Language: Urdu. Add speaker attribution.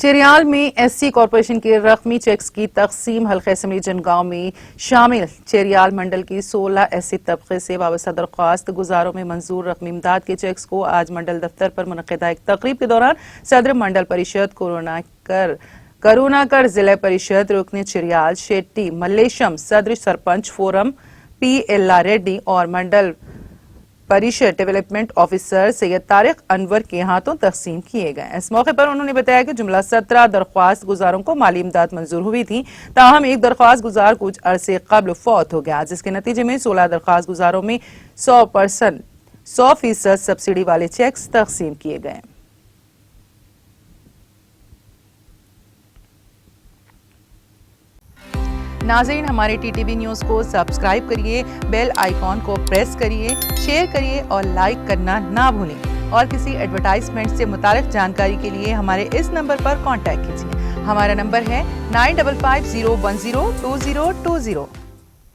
Speaker 1: چیریال میں ایس سی کارپوریشن کے رقمی چیکس کی تقسیم حلقہ اسمبلی جنگاؤں میں شامل چیریال منڈل کی 16 ایس سی طبقے سے وابستہ درخواست گزاروں میں منظور رقمی امداد کے چیکس کو آج منڈل دفتر پر منعقدہ ایک تقریب کے دوران صدر منڈل پریشد کروناکر ضلع پریشد رکن چیریال شیٹی ملیشم صدر سرپنچ فورم پی ایلا ریڈی اور منڈل پریشد ڈیولپمنٹ آفیسر سید طارق انور کے ہاتھوں تقسیم کیے گئے۔ اس موقع پر انہوں نے بتایا کہ جملہ 17 درخواست گزاروں کو مالی امداد منظور ہوئی تھی، تاہم ایک درخواست گزار کچھ عرصے قبل فوت ہو گیا، جس کے نتیجے میں 16 درخواست گزاروں میں 100% سبسڈی والے چیکس تقسیم کیے گئے۔ ناظرین، ہمارے ٹی ٹی وی نیوز کو سبسکرائب کریے، بیل آئیکن کو پریس کریے، شیئر کریے اور لائک کرنا نہ بھولیں، اور کسی ایڈورٹائزمنٹ سے متعلق جانکاری کے لیے ہمارے اس نمبر پر کانٹیکٹ کیجیے۔ ہمارا نمبر ہے 9550102020۔